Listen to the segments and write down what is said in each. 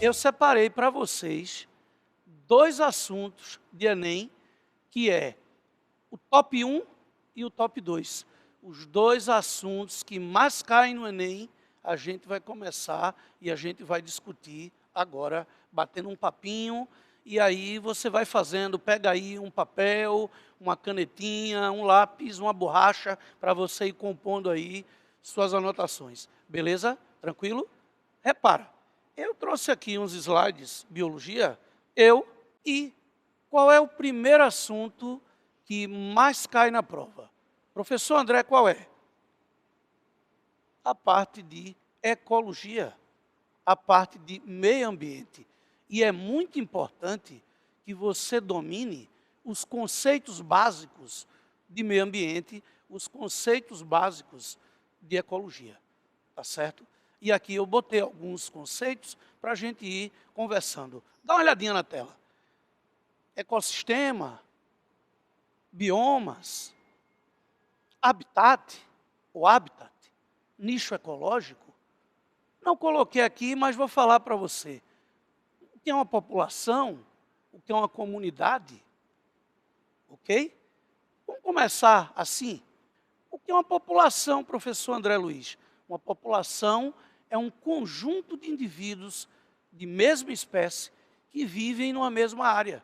eu separei para vocês 2 assuntos de Enem, que é o top 1 e o top 2. Os 2 assuntos que mais caem no Enem, a gente vai começar e a gente vai discutir agora, batendo um papinho, e aí você vai fazendo, pega aí um papel, uma canetinha, um lápis, uma borracha, para você ir compondo aí suas anotações. Beleza? Tranquilo? Repara, eu trouxe aqui uns slides, biologia, e qual é o primeiro assunto que mais cai na prova? Professor André, qual é? A parte de ecologia, a parte de meio ambiente. E é muito importante que você domine os conceitos básicos de meio ambiente, os conceitos básicos de ecologia, tá certo? E aqui eu botei alguns conceitos para a gente ir conversando. Dá uma olhadinha na tela. Ecossistema, biomas, habitat, ou habitat, nicho ecológico. Não coloquei aqui, mas vou falar para você. O que é uma população? O que é uma comunidade? Ok? Vamos começar assim. O que é uma população, professor André Luiz? Uma população é um conjunto de indivíduos de mesma espécie que vivem numa mesma área.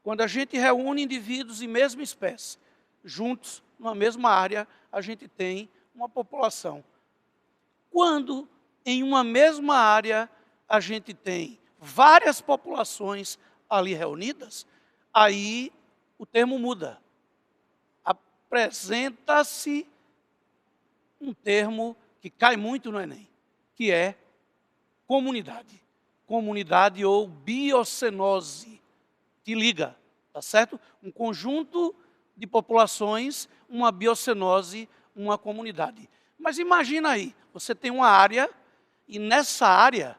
Quando a gente reúne indivíduos de mesma espécie, juntos, numa mesma área, a gente tem uma população. Quando em uma mesma área a gente tem várias populações ali reunidas, aí o termo muda. Apresenta-se um termo que cai muito no Enem, que é comunidade. Comunidade ou biocenose. Te liga, tá certo? Um conjunto de populações, uma biocenose, uma comunidade. Mas imagina aí, você tem uma área e nessa área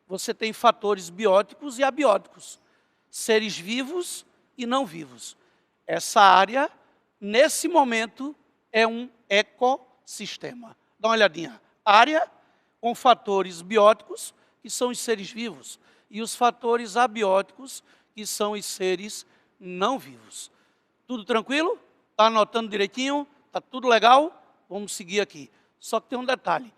você tem fatores bióticos e abióticos, seres vivos e não vivos. Essa área, nesse momento, é um ecossistema. Dá uma olhadinha. Área com fatores bióticos, que são os seres vivos, e os fatores abióticos, que são os seres não vivos. Tudo tranquilo? Está anotando direitinho? Está tudo legal? Vamos seguir aqui. Só que tem um detalhe.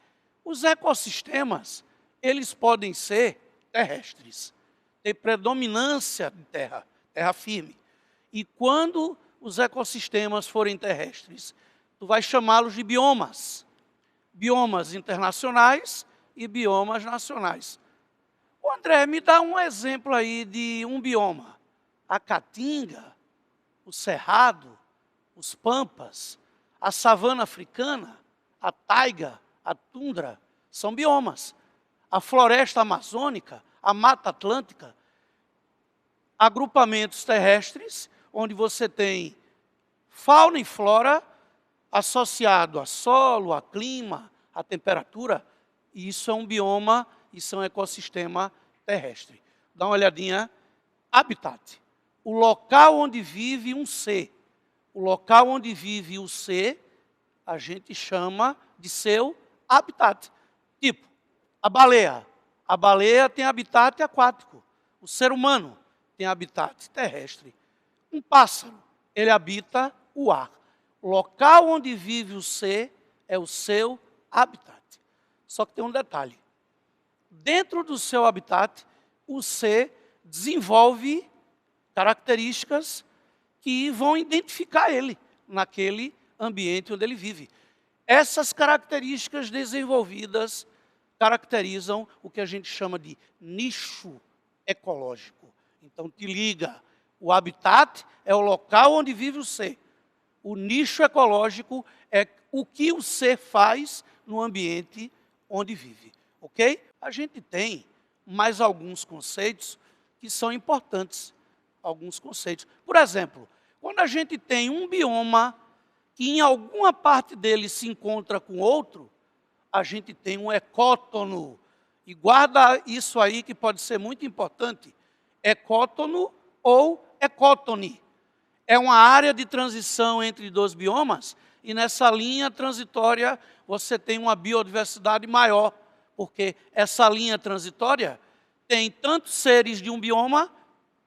Os ecossistemas, eles podem ser terrestres, ter predominância de terra, terra firme. E quando os ecossistemas forem terrestres, tu vai chamá-los de biomas. Biomas internacionais e biomas nacionais. O André, me dá um exemplo aí de um bioma. A caatinga, o cerrado, os pampas, a savana africana, a taiga, a tundra, são biomas. A floresta amazônica, a mata atlântica, agrupamentos terrestres, onde você tem fauna e flora associado a solo, a clima, a temperatura, e isso é um bioma, isso é um ecossistema terrestre. Dá uma olhadinha. Habitat. O local onde vive um ser. O local onde vive o ser, a gente chama de seu habitat. Tipo, a baleia. A baleia tem habitat aquático. O ser humano tem habitat terrestre. Um pássaro, ele habita o ar. O local onde vive o ser é o seu habitat. Só que tem um detalhe. Dentro do seu habitat, o ser desenvolve características que vão identificar ele naquele ambiente onde ele vive. Essas características desenvolvidas caracterizam o que a gente chama de nicho ecológico. Então, te liga, o habitat é o local onde vive o ser. O nicho ecológico é o que o ser faz no ambiente onde vive. Ok? A gente tem mais alguns conceitos que são importantes. Alguns conceitos. Por exemplo, quando a gente tem um bioma que em alguma parte dele se encontra com outro, a gente tem um ecótono. E guarda isso aí que pode ser muito importante. Ecótono ou ecótone. É uma área de transição entre 2 biomas e nessa linha transitória você tem uma biodiversidade maior, porque essa linha transitória tem tanto seres de um bioma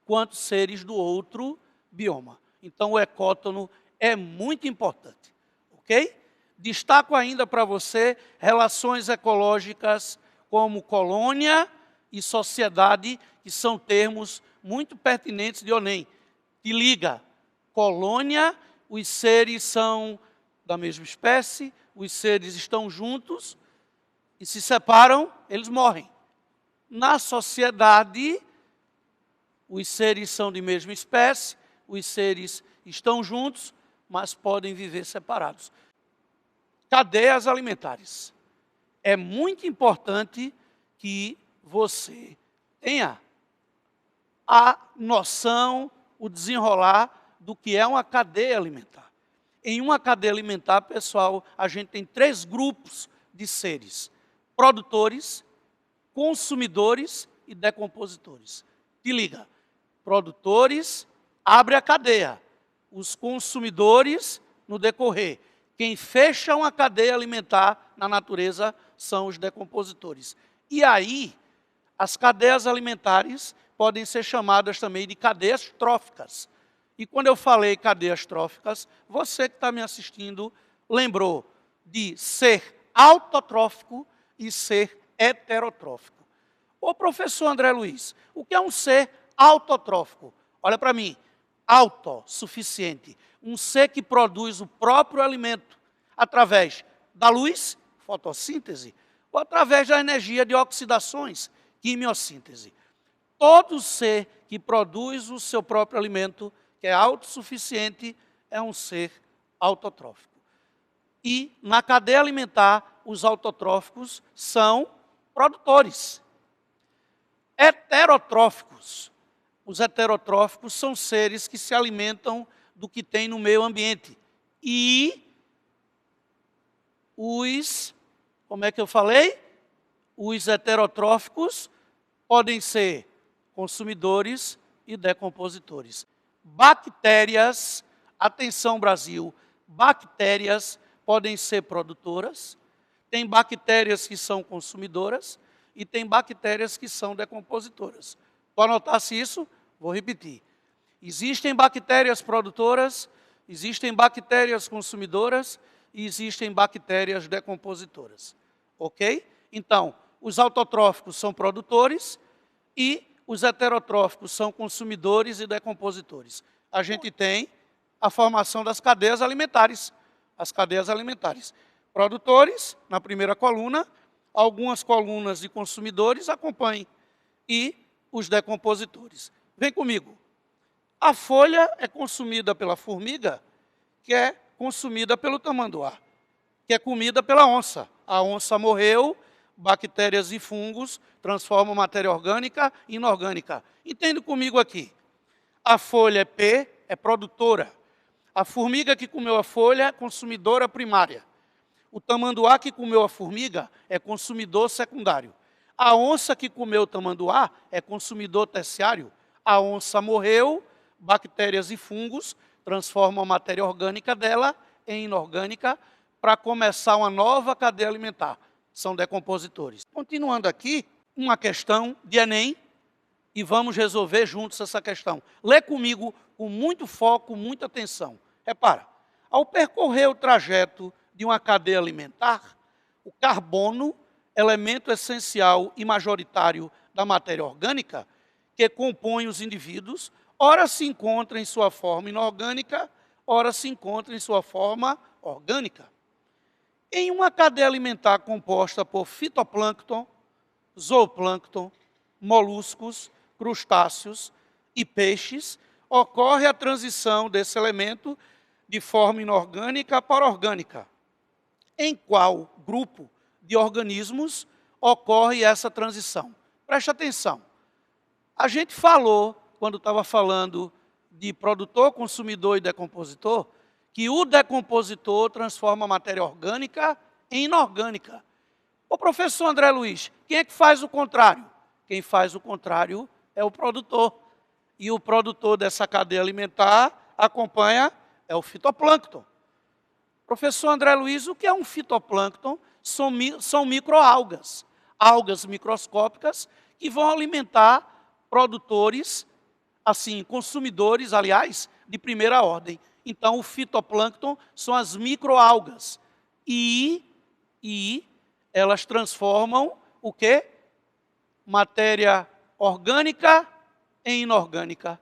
quanto seres do outro bioma. Então, o ecótono é muito importante, ok? Destaco ainda para você relações ecológicas como colônia e sociedade, que são termos muito pertinentes de Onem. Que liga, colônia, os seres são da mesma espécie, os seres estão juntos e se separam, eles morrem. Na sociedade, os seres são de mesma espécie, os seres estão juntos, mas podem viver separados. Cadeias alimentares. É muito importante que você tenha a noção, o desenrolar do que é uma cadeia alimentar. Em uma cadeia alimentar, pessoal, a gente tem 3 grupos de seres: produtores, consumidores e decompositores. Te liga, produtores, abre a cadeia. Os consumidores, no decorrer. Quem fecha uma cadeia alimentar na natureza são os decompositores. E aí, as cadeias alimentares podem ser chamadas também de cadeias tróficas. E quando eu falei cadeias tróficas, você que está me assistindo lembrou de ser autotrófico e ser heterotrófico. Ô professor André Luiz, o que é um ser autotrófico? Olha para mim, autossuficiente. Um ser que produz o próprio alimento através da luz, fotossíntese, ou através da energia de oxidações, quimiossíntese. Todo ser que produz o seu próprio alimento, que é autossuficiente, é um ser autotrófico. E na cadeia alimentar, os autotróficos são produtores. Heterotróficos. Os heterotróficos são seres que se alimentam do que tem no meio ambiente. E como é que eu falei? Os heterotróficos podem ser consumidores e decompositores. Bactérias, atenção Brasil, bactérias podem ser produtoras, tem bactérias que são consumidoras e tem bactérias que são decompositoras. Tu anotasse isso? Vou repetir. Existem bactérias produtoras, existem bactérias consumidoras e existem bactérias decompositoras. Ok? Então, os autotróficos são produtores e os heterotróficos são consumidores e decompositores. A gente tem a formação das cadeias alimentares. As cadeias alimentares. Produtores, na primeira coluna, algumas colunas de consumidores acompanhem. E os decompositores. Vem comigo. A folha é consumida pela formiga, que é consumida pelo tamanduá, que é comida pela onça. A onça morreu, bactérias e fungos transformam matéria orgânica em inorgânica. Entende comigo aqui. A folha é P, é produtora. A formiga que comeu a folha é consumidora primária. O tamanduá que comeu a formiga é consumidor secundário. A onça que comeu o tamanduá é consumidor terciário. A onça morreu, bactérias e fungos transformam a matéria orgânica dela em inorgânica para começar uma nova cadeia alimentar. São decompositores. Continuando aqui, uma questão de Enem, e vamos resolver juntos essa questão. Lê comigo com muito foco, muita atenção. Repara, ao percorrer o trajeto de uma cadeia alimentar, o carbono, elemento essencial e majoritário da matéria orgânica, que compõe os indivíduos, ora se encontra em sua forma inorgânica, ora se encontra em sua forma orgânica. Em uma cadeia alimentar composta por fitoplâncton, zooplâncton, moluscos, crustáceos e peixes, ocorre a transição desse elemento de forma inorgânica para orgânica. Em qual grupo de organismos ocorre essa transição? Preste atenção. A gente falou, quando estava falando de produtor, consumidor e decompositor, que o decompositor transforma a matéria orgânica em inorgânica. Ô professor André Luiz, quem é que faz o contrário? Quem faz o contrário é o produtor. E o produtor dessa cadeia alimentar acompanha, é o fitoplâncton. Professor André Luiz, o que é um fitoplâncton? São microalgas, algas microscópicas que vão alimentar produtores, assim, consumidores, aliás, de primeira ordem. Então, o fitoplâncton são as microalgas. E elas transformam o quê? Matéria orgânica em inorgânica.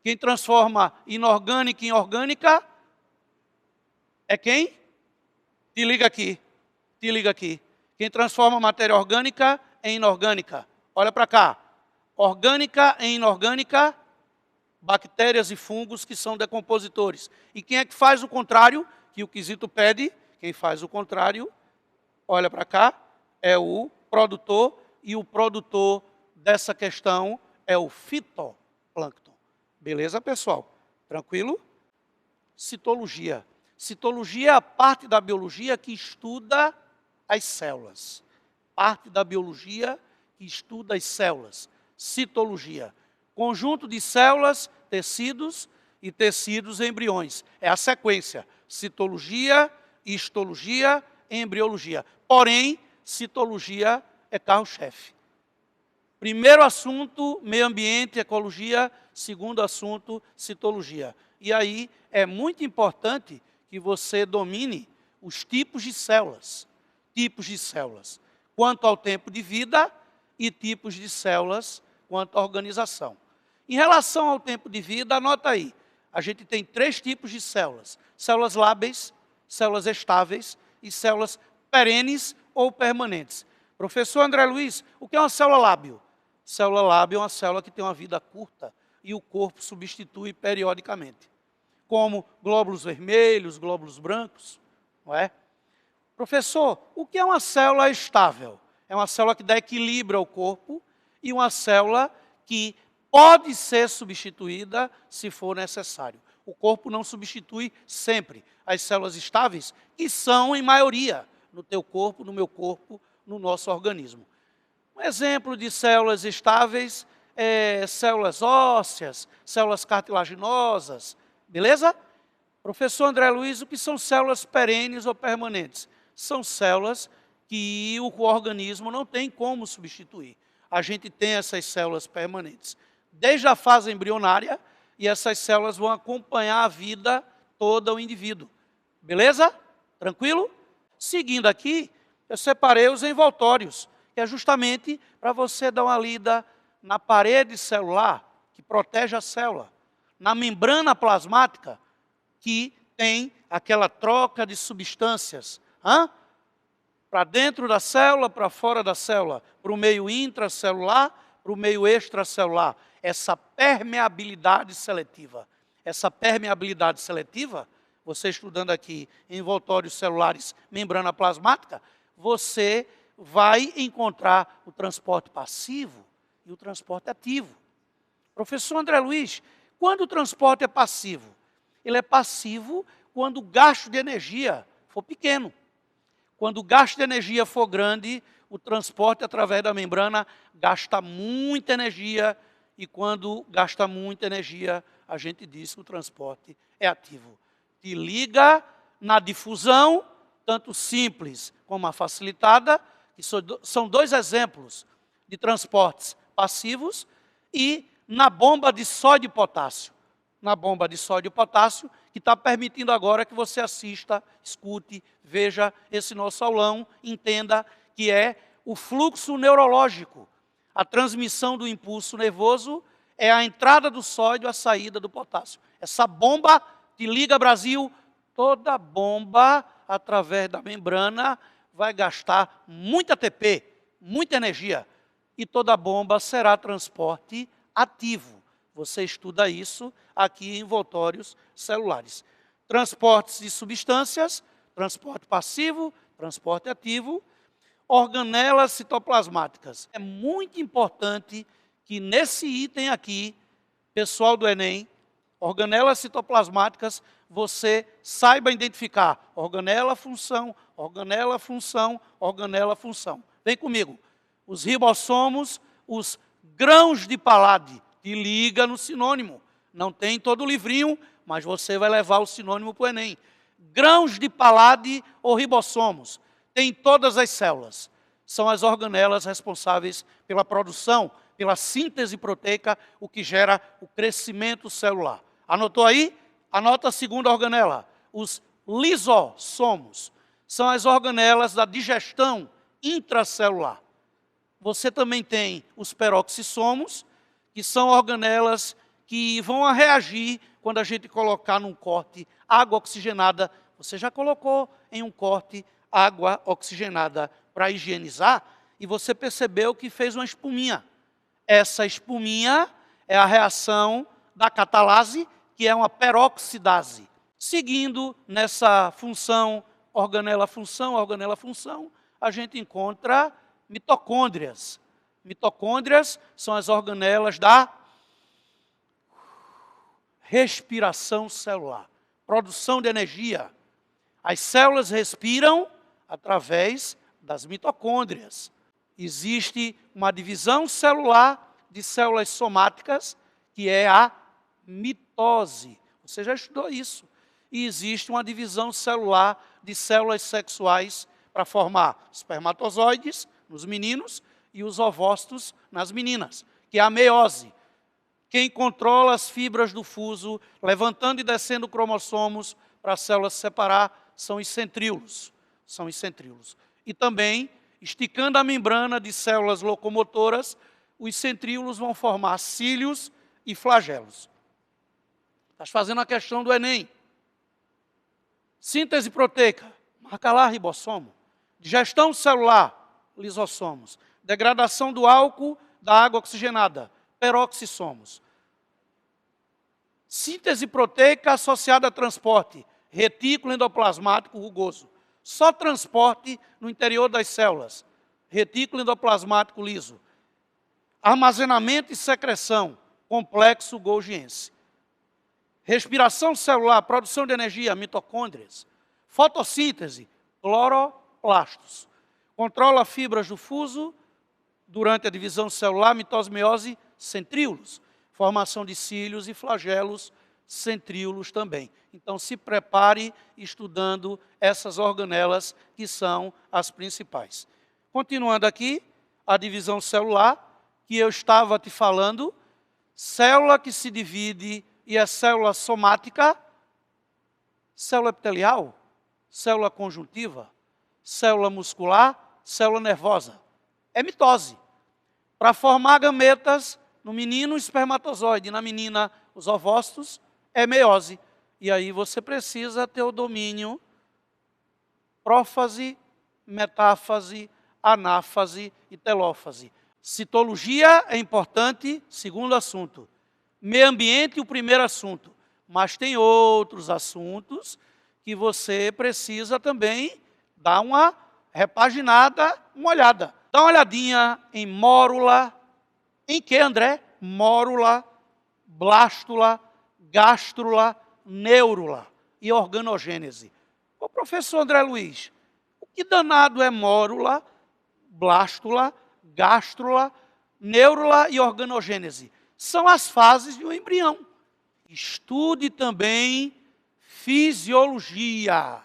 Quem transforma inorgânica em orgânica é quem? Te liga aqui. Te liga aqui. Quem transforma matéria orgânica em inorgânica. Olha para cá. Orgânica em inorgânica, bactérias e fungos que são decompositores. E quem é que faz o contrário? Que o quesito pede. Quem faz o contrário, olha para cá, é o produtor. E o produtor dessa questão é o fitoplâncton. Beleza, pessoal? Tranquilo? Citologia. Citologia é a parte da biologia que estuda as células. Parte da biologia que estuda as células. Citologia. Conjunto de células, tecidos e tecidos embriões. É a sequência. Citologia, histologia, embriologia. Porém, citologia é carro-chefe. Primeiro assunto, meio ambiente, ecologia. Segundo assunto, citologia. E aí é muito importante que você domine os tipos de células. Tipos de células. Quanto ao tempo de vida e tipos de células quanto à organização. Em relação ao tempo de vida, anota aí. A gente tem 3 tipos de células. Células lábeis, células estáveis e células perenes ou permanentes. Professor André Luiz, o que é uma célula lábio? Célula lábio é uma célula que tem uma vida curta e o corpo substitui periodicamente. Como glóbulos vermelhos, glóbulos brancos, não é? Professor, o que é uma célula estável? É uma célula que dá equilíbrio ao corpo e uma célula que pode ser substituída se for necessário. O corpo não substitui sempre as células estáveis, que são em maioria no teu corpo, no meu corpo, no nosso organismo. Um exemplo de células estáveis é células ósseas, células cartilaginosas, beleza? Professor André Luiz, o que são células perenes ou permanentes? São células que o organismo não tem como substituir. A gente tem essas células permanentes desde a fase embrionária e essas células vão acompanhar a vida toda do indivíduo. Beleza? Tranquilo? Seguindo aqui, eu separei os envoltórios, que é justamente para você dar uma lida na parede celular, que protege a célula, na membrana plasmática, que tem aquela troca de substâncias, para dentro da célula, para fora da célula, para o meio intracelular, para o meio extracelular. Essa permeabilidade seletiva. Essa permeabilidade seletiva, você estudando aqui envoltórios celulares, membrana plasmática, você vai encontrar o transporte passivo e o transporte ativo. Professor André Luiz, quando o transporte é passivo? Ele é passivo quando o gasto de energia for pequeno. Quando o gasto de energia for grande, o transporte através da membrana gasta muita energia, e quando gasta muita energia, a gente diz que o transporte é ativo. Te liga na difusão, tanto simples como a facilitada, que são 2 exemplos de transportes passivos, e na bomba de sódio e potássio. Na bomba de sódio e potássio, que está permitindo agora que você assista, escute, veja esse nosso aulão, entenda que é o fluxo neurológico. A transmissão do impulso nervoso é a entrada do sódio, a saída do potássio. Essa bomba te liga, Brasil, toda bomba, através da membrana, vai gastar muita ATP, muita energia. E toda bomba será transporte ativo. Você estuda isso aqui em envoltórios celulares. Transportes de substâncias, transporte passivo, transporte ativo, organelas citoplasmáticas. É muito importante que nesse item aqui, pessoal do Enem, organelas citoplasmáticas, você saiba identificar organela, função, organela, função, organela, função. Vem comigo. Os ribossomos, os grãos de Palade, te liga no sinônimo. Não tem todo o livrinho, mas você vai levar o sinônimo para o Enem. Grãos de Palade ou ribossomos, tem todas as células. são as organelas responsáveis pela produção, pela síntese proteica, o que gera o crescimento celular. Anotou aí? Anota a segunda organela. Os lisossomos são as organelas da digestão intracelular. Você também tem os peroxissomos, que são organelas que vão reagir quando a gente colocar num corte água oxigenada. Você já colocou em um corte água oxigenada para higienizar e você percebeu que fez uma espuminha. Essa espuminha é a reação da catalase, que é uma peroxidase. Seguindo nessa função, organela-função, a gente encontra mitocôndrias. Mitocôndrias são as organelas da respiração celular, produção de energia. As células respiram através das mitocôndrias. Existe uma divisão celular de células somáticas, que é a mitose. Você já estudou isso. E existe uma divisão celular de células sexuais para formar espermatozoides nos meninos e os ovócitos nas meninas, que é a meiose. Quem controla as fibras do fuso, levantando e descendo cromossomos para as células se separar, são os centríolos. E também, esticando a membrana de células locomotoras, os centríolos vão formar cílios e flagelos. Estás fazendo a questão do Enem. Síntese proteica, marca lá ribossomo. Digestão celular, lisossomos. Degradação do álcool da água oxigenada, peroxissomos. Síntese proteica associada a transporte, retículo endoplasmático rugoso. Só transporte no interior das células, retículo endoplasmático liso. Armazenamento e secreção, complexo golgiense. Respiração celular, produção de energia, mitocôndrias. Fotossíntese, cloroplastos. Controla fibras do fuso durante a divisão celular, mitose, meiose, centríolos. Formação de cílios e flagelos, centríolos também. Então, se prepare estudando essas organelas que são as principais. Continuando aqui, a divisão celular, que eu estava te falando, célula que se divide e é célula somática, célula epitelial, célula conjuntiva, célula muscular, célula nervosa. É mitose. Para formar gametas, no menino, o espermatozoide, na menina, os ovócitos, é meiose. E aí você precisa ter o domínio prófase, metáfase, anáfase e telófase. Citologia é importante, segundo assunto. Meio ambiente, o primeiro assunto. Mas tem outros assuntos que você precisa também dar uma repaginada, uma olhada. Dá uma olhadinha em mórula. Em que, André? Mórula, blástula, gástrula, neurula e organogênese. Ô professor André Luiz, o que danado é mórula, blástula, gástrula, neurula e organogênese? São as fases de um embrião. Estude também fisiologia.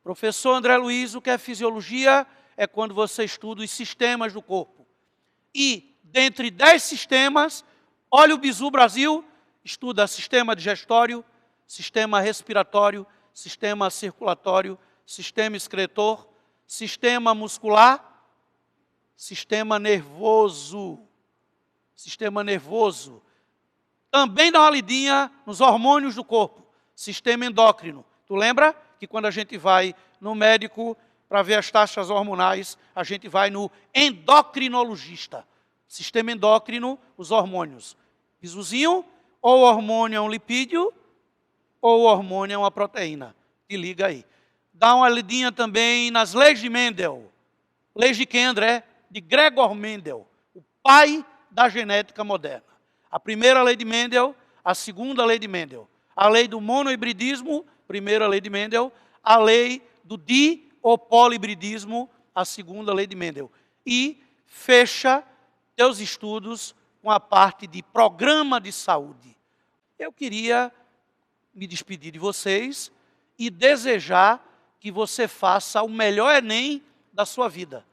Professor André Luiz, o que é fisiologia? É quando você estuda os sistemas do corpo. E, dentre 10 sistemas, olha o Bizu Brasil, estuda sistema digestório, sistema respiratório, sistema circulatório, sistema excretor, sistema muscular, sistema nervoso. Também dá uma lidinha nos hormônios do corpo. Sistema endócrino. Tu lembra que quando a gente vai no médico para ver as taxas hormonais, a gente vai no endocrinologista. Sistema endócrino, os hormônios. Bizuzinho, ou o hormônio é um lipídio, ou o hormônio é uma proteína. Te liga aí. Dá uma lidinha também nas leis de Mendel. Leis de quem, André? De Gregor Mendel, o pai da genética moderna. A primeira lei de Mendel, a segunda lei de Mendel. A lei do monohibridismo, primeira lei de Mendel. A lei do di ou polihibridismo, a segunda lei de Mendel. E fecha teus estudos com a parte de programa de saúde. Eu queria me despedir de vocês e desejar que você faça o melhor Enem da sua vida.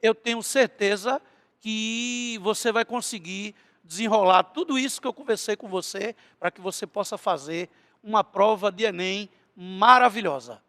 eu tenho certeza que você vai conseguir desenrolar tudo isso que eu conversei com você, para que você possa fazer uma prova de Enem maravilhosa.